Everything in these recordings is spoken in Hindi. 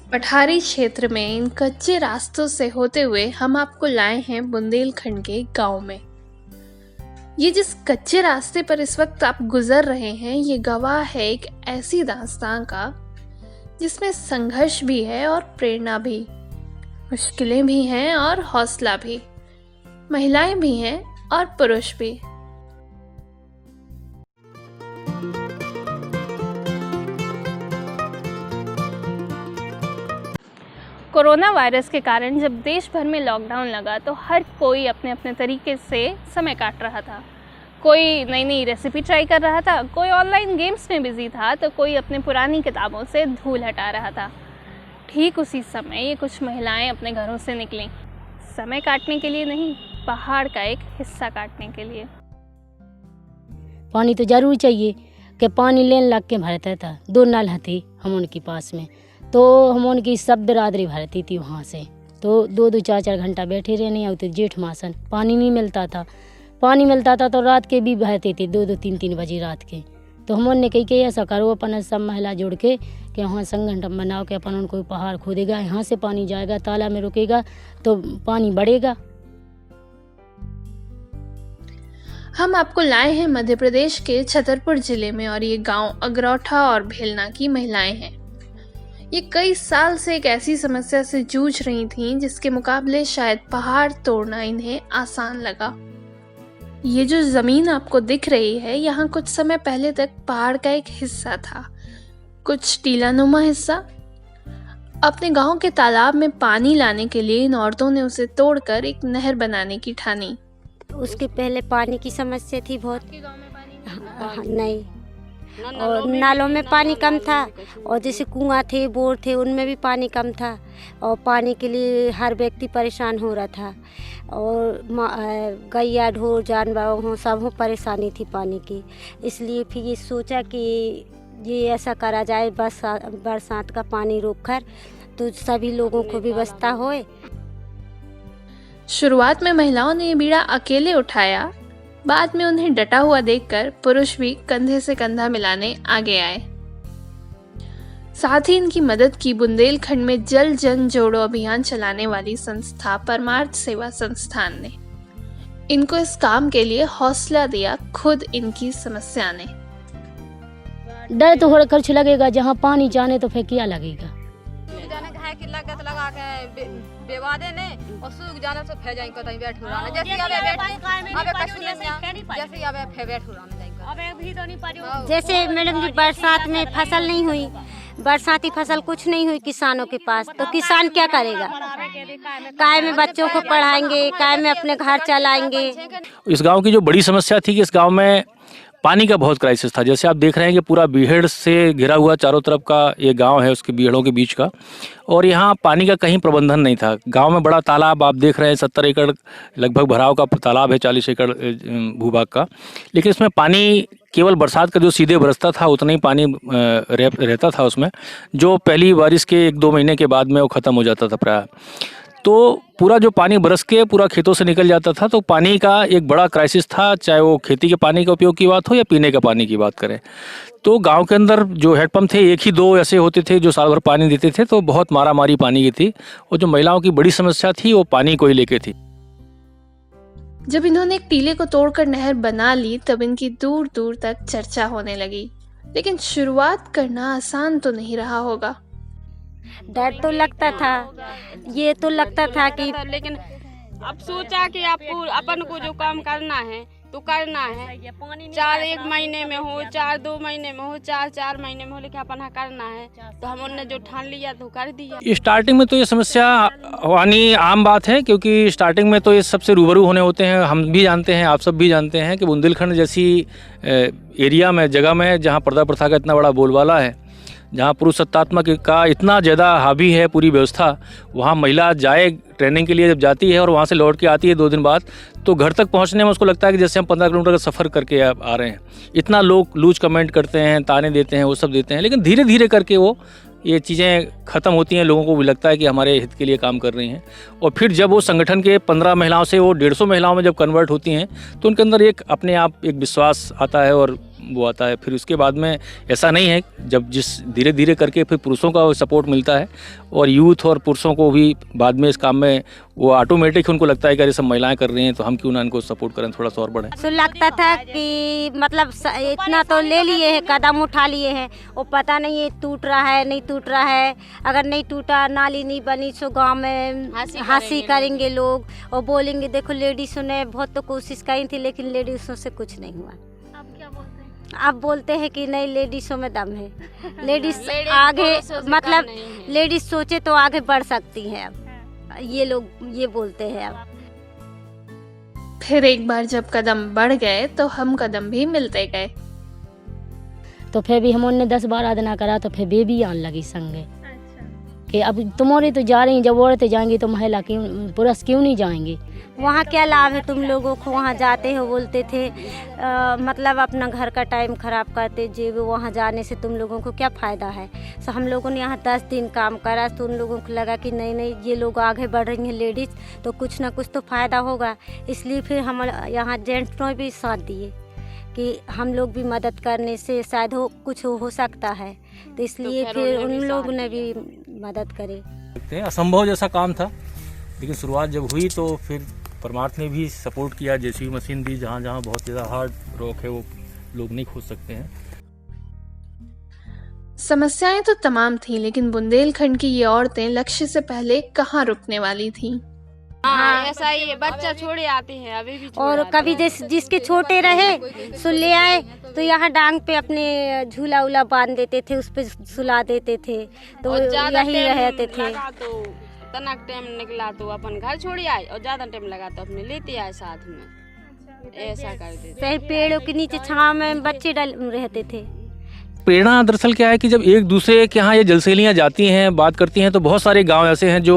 पठारी क्षेत्र में इन कच्चे रास्तों से होते हुए हम आपको लाए हैं बुंदेलखंड के गांव में। ये जिस कच्चे रास्ते पर इस वक्त आप गुजर रहे हैं, ये गवाह है एक ऐसी दास्तां का जिसमें संघर्ष भी है और प्रेरणा भी, मुश्किलें भी हैं और हौसला भी, महिलाएं भी हैं और पुरुष भी। कोरोना वायरस के कारण जब देश भर में लॉकडाउन लगा तो हर कोई अपने अपने तरीके से समय काट रहा था। कोई नई नई रेसिपी ट्राई कर रहा था, कोई ऑनलाइन गेम्स में बिजी था, तो कोई अपनी पुरानी किताबों से धूल हटा रहा था। ठीक उसी समय ये कुछ महिलाएं अपने घरों से निकलीं, समय काटने के लिए नहीं, पहाड़ का एक हिस्सा काटने के लिए। पानी तो जरूर चाहिए कि पानी लेने लग के भरता था। 2 नल थी हम उनके पास में, तो हम उनकी सब बिरादरी भरती थी वहाँ से। तो 2-2 4-4 घंटा बैठे रहने आते जेठ मासन। पानी नहीं मिलता था, पानी मिलता था तो रात के भी बहते थे 2-2 3-3 बजे रात के। तो हमने कही कि ऐसा करो अपन सब महिला जुड़ के कि वहाँ संगठन बनाओ कि अपन उनको पहाड़ खोदेगा, यहाँ से पानी जाएगा, ताला में रुकेगा तो पानी बढ़ेगा। हम आपको लाए हैं मध्य प्रदेश के छतरपुर जिले में, और ये गांव अगरौठा और भेलना की महिलाएं हैं। ये कई साल से एक ऐसी समस्या से जूझ रही थीं जिसके मुकाबले शायद पहाड़ तोड़ना इन्हें आसान लगा। ये जो जमीन आपको दिख रही है, यहाँ कुछ समय पहले तक पहाड़ का एक हिस्सा था, कुछ टीलानुमा हिस्सा। अपने गांव के तालाब में पानी लाने के लिए इन औरतों ने उसे तोड़कर एक नहर बनाने की ठानी। उसके पहले पानी की समस्या थी बहुत। आपके गांव में पानी नहीं, और नालों में पानी कम था, और जैसे कुआं थे, बोर थे, उनमें भी पानी कम था, और पानी के लिए हर व्यक्ति परेशान हो रहा था। और गैया ढोर जानवर हों, सब हो परेशानी थी पानी की। इसलिए फिर ये सोचा कि ये ऐसा करा जाए, बरसात का पानी रोककर तो सभी लोगों को व्यवस्था होए। शुरुआत में महिलाओं ने ये बीड़ा अकेले उठाया, बाद में उन्हें डटा हुआ देखकर पुरुष भी कंधे से कंधा मिलाने आगे आए। साथ ही इनकी मदद की बुंदेलखंड में जल जन जोड़ो अभियान चलाने वाली संस्था परमार्थ सेवा संस्थान ने। इनको इस काम के लिए हौसला दिया खुद इनकी समस्या ने। डर तो होड़ खर्च लगेगा, जहाँ पानी जाने तो फिर क्या लगेगा। की लागत लगा के बेवादे ने और सूख जाने से फे जाएंगे कहीं बैठ हो रहा जैसे अबे कछु नहीं जैसे अबे फे बैठ हो रहा जाएंगे। अबे भी तो नहीं पड़ी। जैसे मैडम जी बरसात में फसल नहीं हुई, बरसाती फसल कुछ नहीं हुई किसानों के पास, तो किसान क्या करेगा? काय में बच्चों को पढ़ाएंगे, काय में अपने घर चलाएंगे। इस गांव की जो बड़ी समस्या थी कि इस गांव में पानी का बहुत क्राइसिस था। जैसे आप देख रहे हैं कि पूरा बीहड़ से घिरा हुआ चारों तरफ का ये गांव है, उसके बीहड़ों के बीच का, और यहाँ पानी का कहीं प्रबंधन नहीं था। गांव में बड़ा तालाब आप देख रहे हैं, 70 एकड़ लगभग भराव का तालाब है, 40 एकड़ भूभाग का, लेकिन इसमें पानी केवल बरसात का जो सीधे बरसता था उतना ही पानी रहता था उसमें, जो पहली बारिश के 1-2 महीने के बाद में वो ख़त्म हो जाता था प्रायः। तो पूरा जो पानी बरस के पूरा खेतों से निकल जाता था, तो पानी का एक बड़ा क्राइसिस था, चाहे वो खेती के पानी का उपयोग की बात हो या पीने के पानी की बात करें। तो गांव के अंदर जो हेडपम्प थे 1 ही 2 ऐसे होते थे जो साल भर पानी देते थे, तो बहुत मारामारी पानी की थी, और जो महिलाओं की बड़ी समस्या थी वो पानी को ही लेके थी। जब इन्होंने एक टीले को तोड़कर नहर बना ली, तब इनकी दूर दूर तक चर्चा होने लगी। लेकिन शुरुआत करना आसान तो नहीं रहा होगा। डर तो लगता था, ये तो लगता था कि, लेकिन अब सोचा कि आपको अपन को जो काम करना है तो करना है। 4 1 महीने में हो, 4 2 महीने में हो, 4 4 महीने में हो, लेकिन अपन करना है तो हमने जो ठान लिया तो कर दिया। स्टार्टिंग में तो ये समस्या आनी आम बात है, क्योंकि स्टार्टिंग में तो ये सबसे रूबरू होने होते हैं। हम भी जानते हैं, आप सब भी जानते हैं कि बुंदेलखंड जैसी एरिया में, जगह में, जहाँ पर्दा प्रथा का इतना बड़ा बोलबाला है, जहाँ पुरुष सत्तात्मक का इतना ज़्यादा हावी है पूरी व्यवस्था, वहाँ महिला जाए ट्रेनिंग के लिए, जब जाती है और वहाँ से लौट के आती है 2 दिन बाद, तो घर तक पहुँचने में उसको लगता है कि जैसे हम 15 किलोमीटर का सफ़र करके आ रहे हैं। इतना लोग लूज कमेंट करते हैं, ताने देते हैं, वो सब देते हैं, लेकिन धीरे धीरे करके वो ये चीज़ें ख़त्म होती हैं। लोगों को भी लगता है कि हमारे हित के लिए काम कर रही हैं, और फिर जब वो संगठन के 15 महिलाओं से वो 150 महिलाओं में जब कन्वर्ट होती हैं, तो उनके अंदर एक अपने आप एक विश्वास आता है, और वो आता है। फिर उसके बाद में ऐसा नहीं है, जब जिस धीरे धीरे करके फिर पुरुषों का सपोर्ट मिलता है और यूथ और पुरुषों को भी बाद में इस काम में वो ऑटोमेटिक उनको लगता है कि अरे सब महिलाएं कर रही हैं तो हम क्यों ना इनको सपोर्ट करें, थोड़ा सा और बढ़ें। तो लगता था कि मतलब इतना तो ले लिए है, कदम उठा लिए हैं, वो पता नहीं ये टूट रहा है नहीं टूट रहा है। अगर नहीं टूटा, नाली नहीं बनी तो गांव में हंसी करेंगे लोग और बोलेंगे देखो लेडीज़ों ने बहुत तो कोशिश करी थी लेकिन लेडीज़ों से कुछ नहीं हुआ। आप क्या बोलते हैं? अब बोलते हैं कि नहीं लेडीज़ों में दम है, लेडीज़ आगे मतलब लेडीज़ सोचे तो आगे बढ़ सकती हैं। अब ये लोग ये बोलते हैं। अब फिर एक बार जब कदम बढ़ गए तो हम कदम भी मिलते गए। तो फिर भी हम उनने 10-12 दिन करा तो फिर बेबी आने लगी संगे कि अब तुम्हारी तो जा रही, जब औरतें जाएंगी तो महिला क्यों, पुरुष क्यों नहीं जाएंगे? वहाँ क्या लाभ है तुम लोगों को, वहाँ जाते हो बोलते थे मतलब अपना घर का टाइम ख़राब करते जे, वहाँ जाने से तुम लोगों को क्या फ़ायदा है। सो हम लोगों ने यहाँ 10 दिन काम करा तो उन लोगों को लगा कि नहीं नहीं ये लोग आगे बढ़ रही हैं लेडीज़ तो कुछ ना कुछ तो फ़ायदा होगा, इसलिए फिर हम यहाँ जेंट्स ने भी साथ दिए कि हम लोग भी मदद करने से शायद कुछ हो सकता है, तो इसलिए फिर उन लोग ने भी मदद करे। असंभव जैसा काम था लेकिन शुरुआत जब हुई तो फिर परमार्थ ने भी सपोर्ट किया, जेसीबी मशीन दी, जहाँ जहाँ बहुत ज़्यादा हार्ड रॉक है वो लोग नहीं खोद सकते हैं। समस्याएं तो तमाम थीं, लेकिन बुंदेलखंड की ये औरतें लक्ष्य से पहले कहाँ रुकने वाली थीं। हाँ ऐसा ही है, बच्चा छोड़े आते हैं अभी भी और कभी जिसके छोटे रहे सो ले आए तो यहाँ डांग पे अपने झूला उला बांध देते थे, उस पे सुला देते थे तो यही रहते थे। तो तनक टाइम निकला तो अपन घर छोड़े आए और ज्यादा टाइम लगा तो अपने लेते आए साथ में, ऐसा करते थे। पेड़ों के नीचे छांव में बच्चे रहते थे। प्रेरणा दरअसल क्या है कि जब एक दूसरे के यहाँ ये जलसेलियाँ जाती हैं, बात करती हैं, तो बहुत सारे गांव ऐसे हैं जो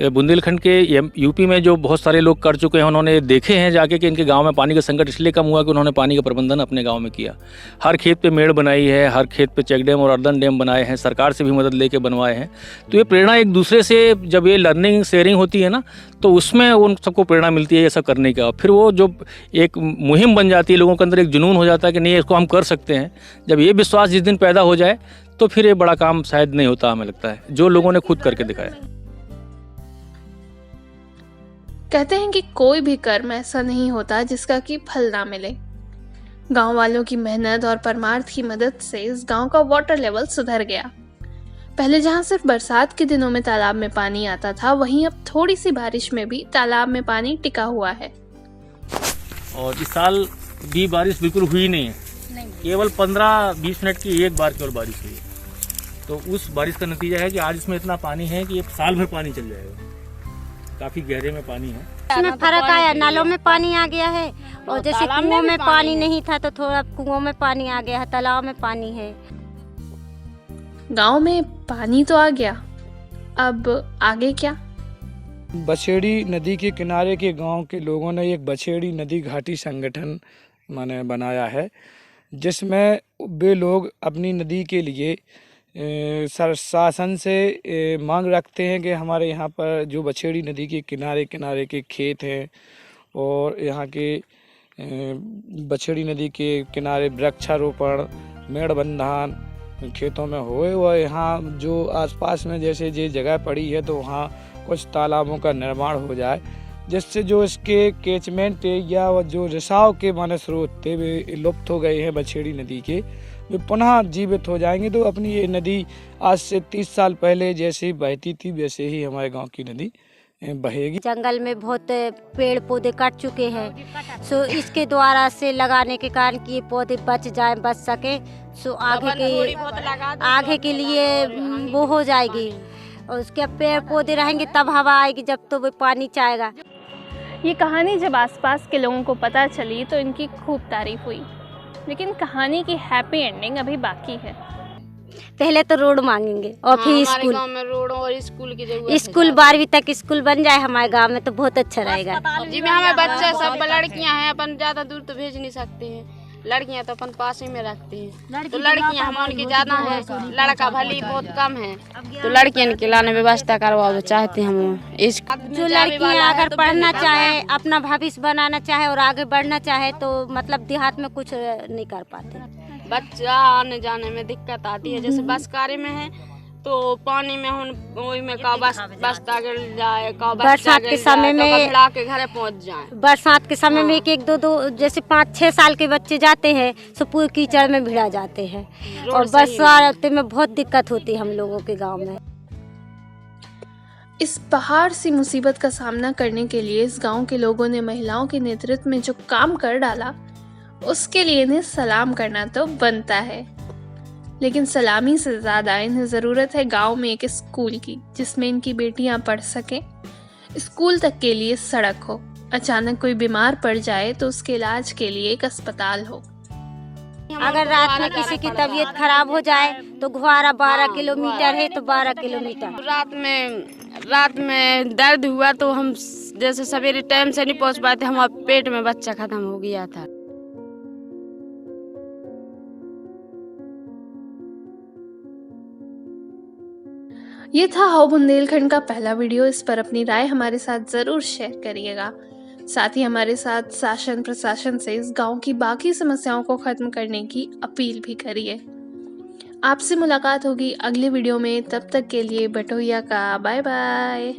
बुंदेलखंड के यूपी में जो बहुत सारे लोग कर चुके हैं, उन्होंने देखे हैं जाके कि इनके गांव में पानी का संकट इसलिए कम हुआ कि उन्होंने पानी का प्रबंधन अपने गांव में किया। हर खेत पे मेड़ बनाई है, हर खेत पे चेक डैम और अर्दन डैम बनाए हैं, सरकार से भी मदद लेके बनवाए हैं। तो ये प्रेरणा एक दूसरे से जब ये लर्निंग शेयरिंग होती है ना तो उसमें उन सबको प्रेरणा मिलती है ये सब करने का। फिर वो जो एक मुहिम बन जाती है, लोगों के अंदर एक जुनून हो जाता है कि नहीं इसको हम कर सकते हैं। जब ये विश्वास जिस दिन पैदा हो जाए तो फिर ये बड़ा काम शायद नहीं होता, हमें लगता है, जो लोगों ने खुद करके दिखाया। कहते हैं कि कोई भी कर्म ऐसा नहीं होता जिसका कि फल ना मिले। गांव वालों की मेहनत और परमार्थ की मदद से इस गांव का वाटर लेवल सुधर गया। पहले जहां सिर्फ बरसात के दिनों में तालाब में पानी आता था, वहीं अब थोड़ी सी बारिश में भी तालाब में पानी टिका हुआ है। और इस साल भी बारिश बिल्कुल हुई नहीं है, केवल 15-20 मिनट की एक बार केवल बारिश हुई है। तो उस बारिश का नतीजा है कि आज इसमें इतना पानी है कि एक साल भर पानी चल जाएगा। काफी गहरे में पानी है। इसमें फर्क आया, नालों में पानी आ गया है और जैसे कुओं में पानी नहीं था तो थोड़ा कुओं में पानी आ गया है, तालाब में पानी है। गांव में पानी तो आ गया, अब आगे क्या? बछेड़ी नदी के किनारे के गांव के लोगों ने एक बछेड़ी नदी घाटी संगठन माने बनाया है, जिसमें वे लोग अपनी नदी के लिए शासन से मांग रखते हैं कि हमारे यहाँ पर जो बछेड़ी नदी के किनारे किनारे के खेत हैं और यहाँ के बछेड़ी नदी के किनारे वृक्षारोपण, मेड़बंधान खेतों में होए और यहाँ जो आसपास में जैसे ये जगह पड़ी है तो वहाँ कुछ तालाबों का निर्माण हो जाए, जिससे जो इसके कैचमेंट या जो रिसाव के माने स्रोत थे वे लुप्त हो गए हैं बछेड़ी नदी के, वे पुनः जीवित हो जाएंगे। तो अपनी ये नदी आज से 30 साल पहले जैसे बहती थी वैसे ही हमारे गांव की नदी बहेगी। जंगल में बहुत पेड़ पौधे काट चुके हैं, सो इसके द्वारा से लगाने के कारण कि ये पौधे बच सके, सो आगे के लिए वो हो जाएगी और उसके पेड़ पौधे रहेंगे तब हवा आएगी, जब तो वो पानी चाहेगा। ये कहानी जब आसपास के लोगों को पता चली तो इनकी खूब तारीफ हुई, लेकिन कहानी की हैप्पी एंडिंग अभी बाकी है। पहले तो रोड मांगेंगे और फिर स्कूल, गांव में रोड और स्कूल की जरूरत स्कूल 12वीं तक स्कूल बन जाए हमारे गांव में तो बहुत अच्छा रहेगा। जी में हमें बच्चा सब लड़कियां हैं, अपन ज्यादा दूर तो भेज नहीं सकते हैं, लड़कियां तो अपन पास ही में रखते हैं। तो लड़कियां हम उनकी ज्यादा है, लड़का भली बहुत कम है, तो लड़कियां के लाने व्यवस्था करवाओ चाहते हम। इस जो लड़कियां अगर पढ़ना चाहे, अपना भविष्य बनाना चाहे और आगे बढ़ना चाहे तो मतलब देहात में कुछ नहीं कर पाते। बच्चा आने जाने में दिक्कत आती है। जैसे बस कार्य में है तो पानी में हुन ओई में का बस गिर जाए, का बरसात के समय में भिड़ा के घरे पहुंच जाए। बरसात के समय में एक दो जैसे 5-6 साल के बच्चे जाते हैं तो पूरे कीचड़ में भिड़ा जाते हैं और बरसात में बहुत दिक्कत होती है हम लोगों के गांव में। इस पहाड़ सी मुसीबत का सामना करने के लिए इस गांव के लोगों ने महिलाओं के नेतृत्व में जो काम कर डाला, उसके लिए इन्हें सलाम करना तो बनता है। लेकिन सलामी से ज़्यादा इन्हें ज़रूरत है गांव में एक स्कूल की, जिसमें इनकी बेटियां पढ़ सकें, स्कूल तक के लिए सड़क हो, अचानक कोई बीमार पड़ जाए तो उसके इलाज के लिए एक अस्पताल हो। अगर रात में किसी की तबीयत खराब हो जाए तो घुआरा 12 किलोमीटर है तो 12 किलोमीटर। रात में दर्द हुआ तो हम जैसे सवेरे टाइम से नहीं पहुंच पाते, हमारे पेट में बच्चा खत्म हो गया था। ये था हाउ बुंदेलखंड का पहला वीडियो। इस पर अपनी राय हमारे साथ ज़रूर शेयर करिएगा। साथ ही हमारे साथ शासन प्रशासन से इस गांव की बाकी समस्याओं को खत्म करने की अपील भी करिए। आपसे मुलाकात होगी अगले वीडियो में, तब तक के लिए बटोहिया का बाय बाय।